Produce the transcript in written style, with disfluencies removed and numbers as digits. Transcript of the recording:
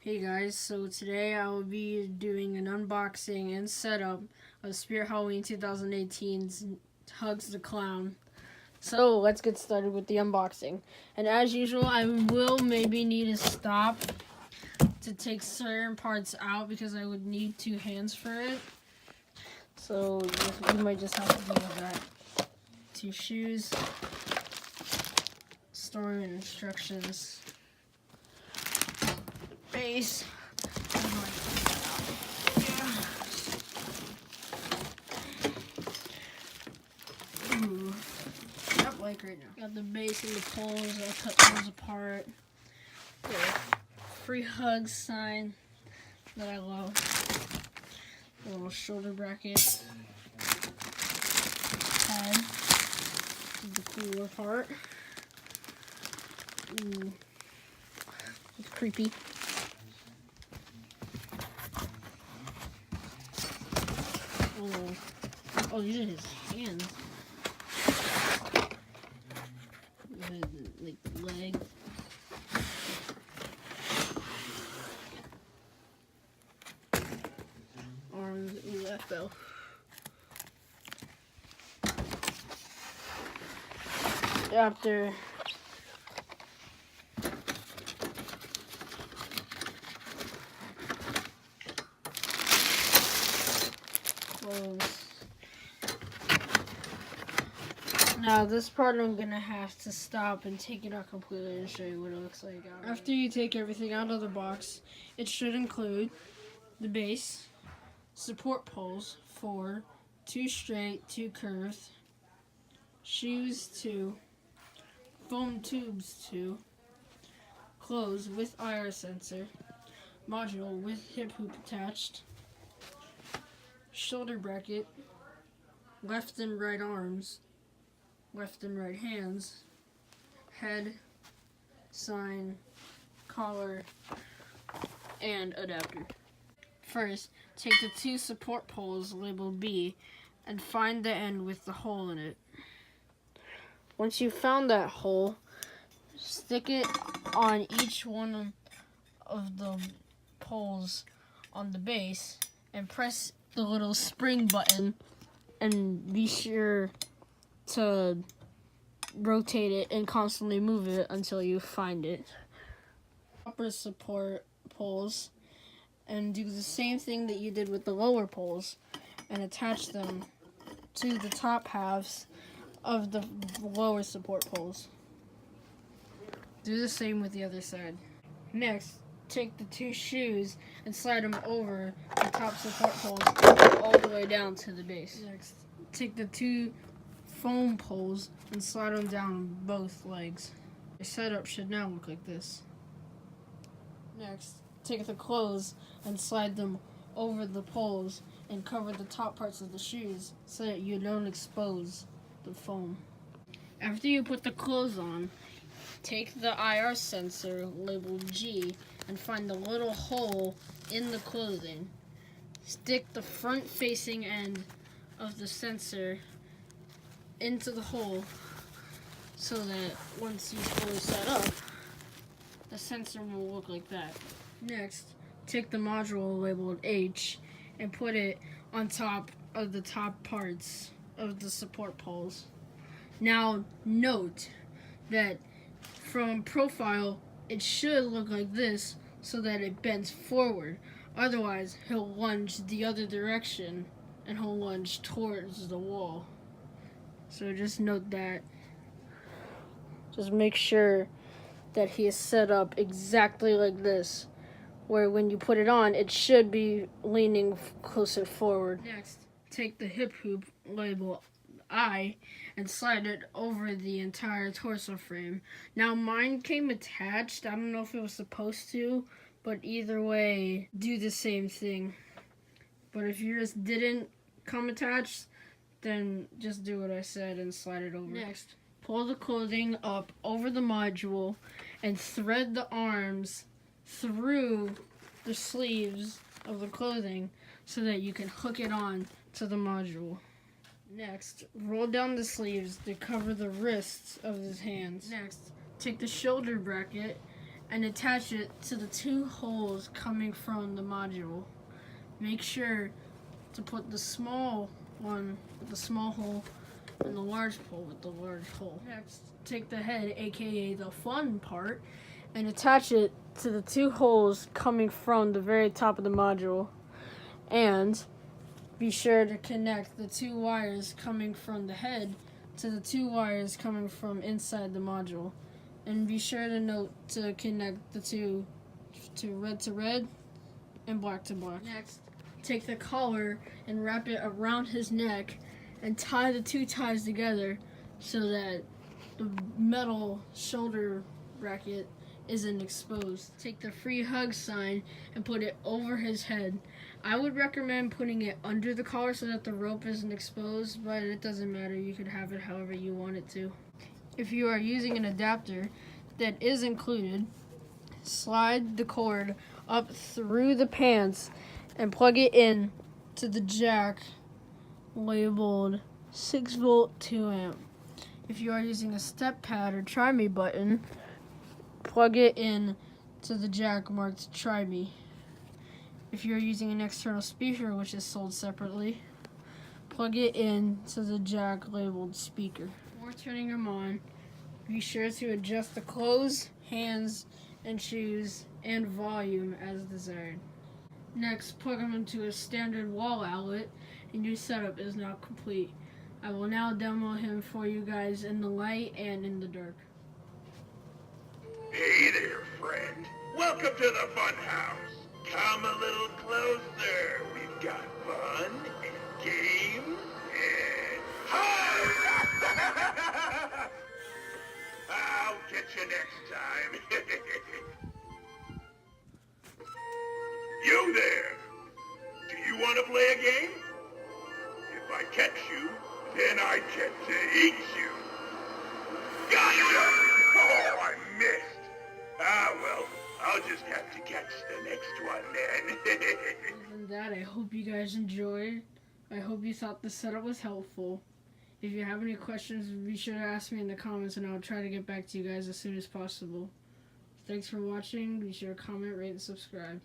Hey guys, so today I will be doing an unboxing and setup of Spirit Halloween 2018's Hugz the Clown. So let's get started with the unboxing. And as usual, I will maybe need to stop to take certain parts out because I would need two hands for it. So you might just have to deal with that. Two shoes, story and instructions. Base. Ooh. Not like right now. Got the base and the poles. I cut those apart. Got a free Hugz sign that I love. A little shoulder bracket. Head. The cooler part. Ooh. It's creepy. Oh, these are his hands. Like the leg. Arms. Ooh, that fell. After close. Now this part I'm gonna have to stop and take it out completely and show you what it looks like. After you take everything out of the box, it should include the base, support poles 4, 2 straight, 2 curved, shoes 2, foam tubes 2, clothes with IR sensor, module with hip hoop attached, shoulder bracket, left and right arms, left and right hands, head, sign, collar, and adapter. First, take the 2 support poles labeled B and find the end with the hole in it. Once you've found that hole, stick it on each one of the poles on the base and press the little spring button and be sure to rotate it and constantly move it until you find it. Upper support poles and do the same thing that you did with the lower poles and attach them to the top halves of the lower support poles. Do the same with the other side. Next, take the 2 shoes and slide them over the top support poles all the way down to the base. Next, take the 2 foam poles and slide them down both legs. Your setup should now look like this. Next, take the clothes and slide them over the poles and cover the top parts of the shoes so that you don't expose the foam. After you put the clothes on, take the IR sensor labeled G and find the little hole in the clothing. Stick the front-facing end of the sensor into the hole so that once you fully set up, the sensor will look like that. Next, take the module labeled H and put it on top of the top parts of the support poles. Now note that from profile it should look like this so that it bends forward. Otherwise he'll lunge the other direction and he'll lunge towards the wall. So just note that. Just make sure that he is set up exactly like this, where when you put it on, it should be leaning closer forward. Next, take the hip hoop label I and slide it over the entire torso frame. Now mine came attached. I don't know if it was supposed to, but either way, do the same thing. But if yours didn't come attached, then just do what I said and slide it over. Next, pull the clothing up over the module and thread the arms through the sleeves of the clothing so that you can hook it on to the module. Next, roll down the sleeves to cover the wrists of his hands. Next, take the shoulder bracket and attach it to the 2 holes coming from the module. Make sure to put the small one with the small hole and the large pole with the large hole. Next, take the head, aka the fun part, and attach it to the 2 holes coming from the very top of the module. And be sure to connect the 2 wires coming from the head to the 2 wires coming from inside the module. And be sure to note to connect the 2 to red and black to black. Next, take the collar and wrap it around his neck and tie the 2 ties together so that the metal shoulder bracket isn't exposed. Take the free Hugz sign and put it over his head. I would recommend putting it under the collar so that the rope isn't exposed, but it doesn't matter. You could have it however you want it to. If you are using an adapter that is included, slide the cord up through the pants and plug it in to the jack labeled 6 volt 2 amp. If you are using a step pad or try me button, plug it in to the jack marked try me. If you're using an external speaker, which is sold separately, plug it in to the jack labeled speaker. Before turning them on, be sure to adjust the clothes, hands, and shoes and volume as desired. Next, plug them into a standard wall outlet and your setup is now complete. I will now demo him for you guys in the light and in the dark. Hey there, friend. Welcome to the fun house. Come a little closer. We've got fun and games and I'll get you next time. You there. Do you want to play a game? If I catch you, then I get to eat you. Gotcha! Oh, I missed. Ah, well, I'll just have to catch the next one then. Other than that, I hope you guys enjoyed. I hope you thought the setup was helpful. If you have any questions, be sure to ask me in the comments and I'll try to get back to you guys as soon as possible. Thanks for watching. Be sure to comment, rate, and subscribe.